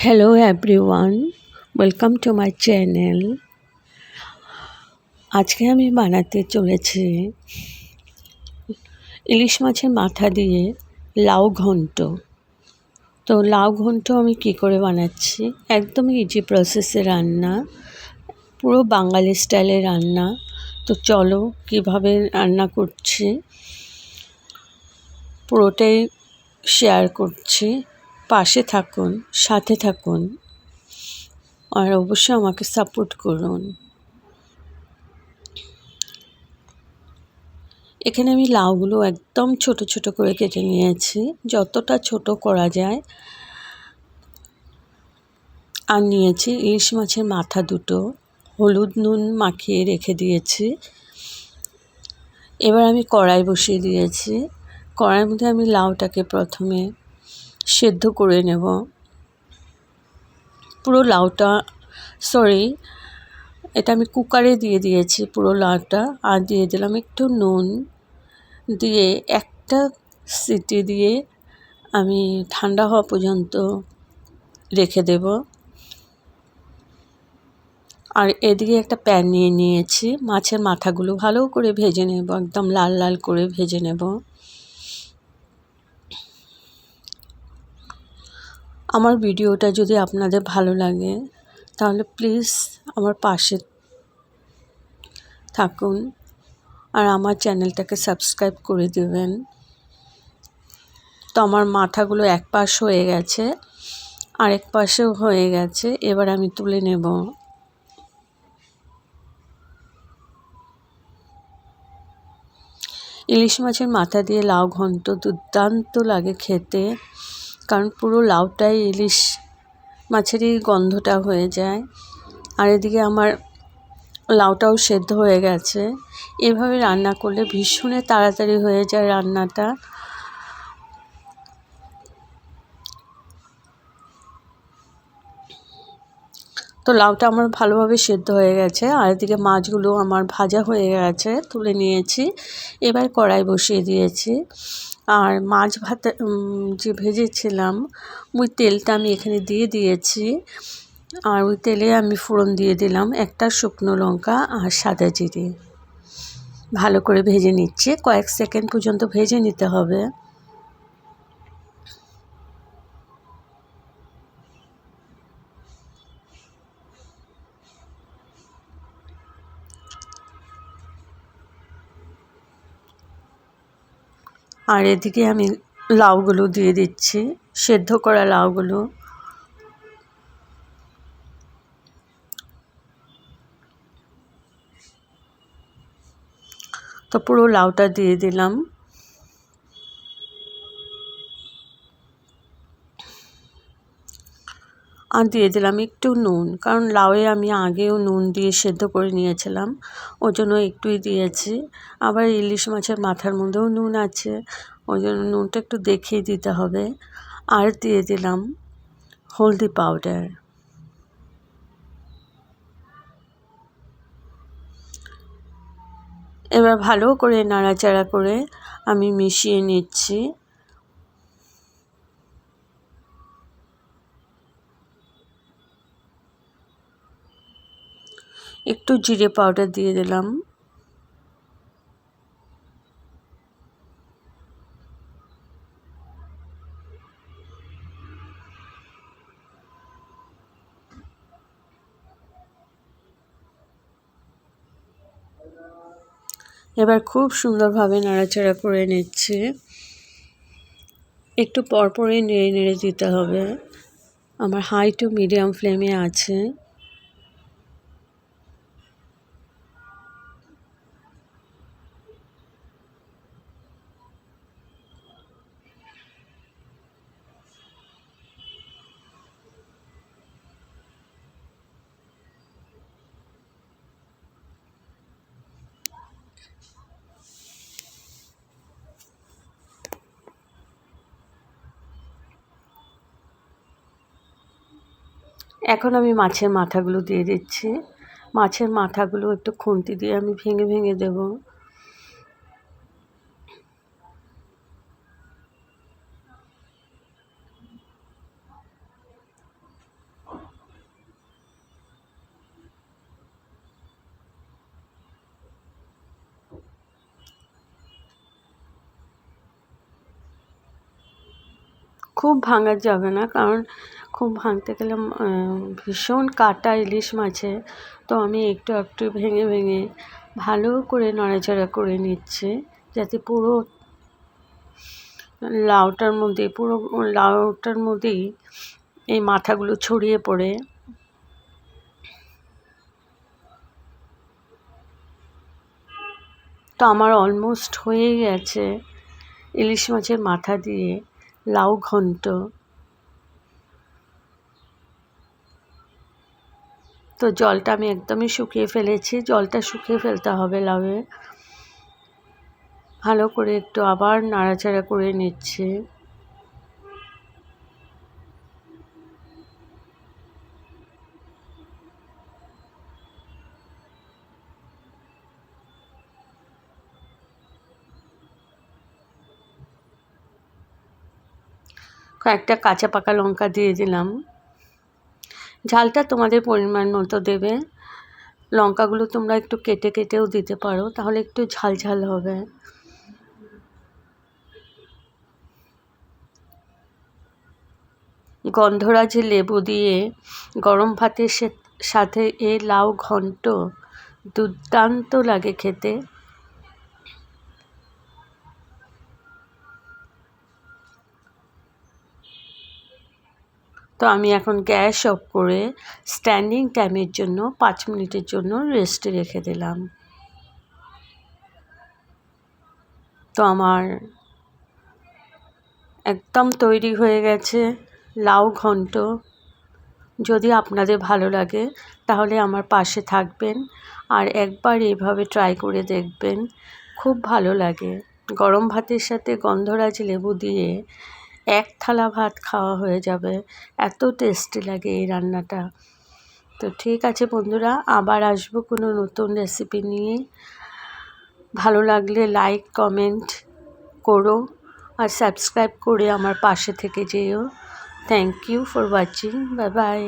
Hello everyone, welcome to my channel. আজকে আমি বানাতে চলেছি ইলিশ মাছের মাথা দিয়ে লাউ ঘন্ট। তো লাউ ঘন্ট আমি কি করে বানাচ্ছি, একদমই ইজি প্রসেসে রান্না, পুরো বাঙালি স্টাইলে রান্না। তো চলো কিভাবে রান্না করছি পুরোটাই শেয়ার করছি, পাশে থাকুন, সাথে থাকুন আর অবশ্যই আমাকে সাপোর্ট করুন। এখানে আমি লাউগুলো একদম ছোট ছোট করে কেটে নিয়েছি, যতটা ছোট করা যায়। আর নিয়েছি ইলিশ মাছের মাথা দুটো, হলুদ নুন মাখিয়ে রেখে দিয়েছি। এবার আমি কড়াই বসিয়ে দিয়েছি। কড়াইয়ের মধ্যে আমি লাউটাকে প্রথমে সেদ্ধ করে নেব। পুরো লাউটা, এটা আমি কুকারে দিয়ে দিয়েছি পুরো লাউটা। আর দিয়ে দিলাম একটু নুন, দিয়ে একটা সিটি দিয়ে আমি ঠান্ডা হওয়া পর্যন্ত রেখে দেব। আর এদিকে একটা প্যান নিয়ে নিয়েছি, মাছের মাথাগুলো ভালো করে ভেজে নেব, একদম লাল লাল করে ভেজে নেব। আমার ভিডিওটা যদি আপনাদের ভালো লাগে তাহলে প্লিজ আমার পাশে থাকুন আর আমার চ্যানেলটাকে সাবস্ক্রাইব করে দেবেন। তো আমার মাথাগুলো এক পাশ হয়ে গেছে, আরেক পাশেও হয়ে গেছে। এবার আমি তুলে নেব। ইলিশ মাছের মাথা দিয়ে লাউ ঘন্ট দুর্দান্ত লাগে খেতে, কারণ পুরো লাউটাই ইলিশ মাছেরই গন্ধটা হয়ে যায়। আর এদিকে আমার লাউটাও সেদ্ধ হয়ে গেছে। এভাবে রান্না করলে ভীষণ তাড়াতাড়ি হয়ে যায় রান্নাটা। তো লাউটা আমার ভালোভাবে সেদ্ধ হয়ে গেছে, আর এদিকে মাছগুলো আমার ভাজা হয়ে গেছে, তুলে নিয়েছি। এবার কড়াই বসিয়ে দিয়েছি, আর মাছ ভাতে যে ভেজেছিলাম ওই তেলটা আমি এখানে দিয়ে দিয়েছি। আর ওই তেলে আমি ফোড়ন দিয়ে দিলাম একটা শুকনো লঙ্কা আর সাদা জিরে। ভালো করে ভেজে নিচ্ছি, কয়েক সেকেন্ড পর্যন্ত ভেজে নিতে হবে। আর এদিকে আমি লাউগুলো দিয়ে দিচ্ছি, সেদ্ধ করা লাউগুলো। তো পুরো লাউটা দিয়ে দিলাম। আর দিয়ে দিলাম একটু নুন, কারণ লাউয়ে আমি আগেও নুন দিয়ে সেদ্ধ করে নিয়েছিলাম, ওই জন্য একটুই দিয়েছি। আবার ইলিশ মাছের মাথার মধ্যেও নুন আছে, ওই জন্য নুনটা একটু দেখেই দিতে হবে। আর দিয়ে দিলাম হলদি পাউডার। এবার ভালো করে নাড়াচাড়া করে আমি মিশিয়ে নিচ্ছি। একটু জিরে পাউডার দিয়ে দিলাম। এবার খুব সুন্দরভাবে নাড়াচাড়া করে নিচ্ছি, একটু পরপরই নেড়ে নেড়ে দিতে হবে। আমার হাই টু মিডিয়াম ফ্লেমে আছে। এখন আমি মাছের মাথাগুলো দিয়ে দিচ্ছি। মাছের মাথাগুলো একটু খুন্তি দিয়ে আমি ভেঙে ভেঙে দেব। খুব ভাঙা যাবে না, কারণ খুব ভাঙতে গেলে ভীষণ কাটা ইলিশ মাছে। তো আমি একটু একটু ভেঙে ভেঙে ভালো করে নড়াচড়া করে নিচ্ছি, যাতে পুরো লাউটার মধ্যেই এই মাথাগুলো ছড়িয়ে পড়ে। তো আমার অলমোস্ট হয়ে গেছে ইলিশ মাছের মাথা দিয়ে লাউ ঘন্ট। তো জলটা আমি একদমই শুকিয়ে ফেলেছি, জলটা শুকিয়ে ফেলতে হবে লাউয়ে। ভালো করে একটু আবার নাড়াচাড়া করে নিচ্ছি। কয়েকটা কাঁচা পাকা লঙ্কা দিয়ে দিলাম। ঝালটা তোমাদের পরিমাণ মতো দেবে। লঙ্কাগুলো তোমরা একটু কেটে কেটেও দিতে পারো, তাহলে একটু ঝাল ঝাল হবে। গন্ধরাজ লেবু দিয়ে গরম ভাতের সাথে এই লাউ ঘন্ট দুর্দান্ত লাগে খেতে। তো আমি এখন গ্যাস অফ করে স্ট্যান্ডিং টাইমের জন্য 5 মিনিটের জন্য রেস্টে রেখে দিলাম। তো আমার একদম তৈরি হয়ে গেছে লাউ ঘন্ট। যদি আপনাদের ভালো লাগে তাহলে আমার পাশে থাকবেন আর একবার এইভাবে ট্রাই করে দেখবেন, খুব ভালো লাগে। গরম ভাতের সাথে গন্ধরাজ লেবু দিয়ে 1 থালা ভাত খাওয়া হয়ে যাবে, এত টেস্টি লাগে এই রান্নাটা। তো ঠিক আছে বন্ধুরা, আবার আসবো কোনো নতুন রেসিপি নিয়ে। ভালো লাগলে লাইক কমেন্ট করো আর সাবস্ক্রাইব করে আমার পাশে থেকে যেও। Thank you for watching. Bye by.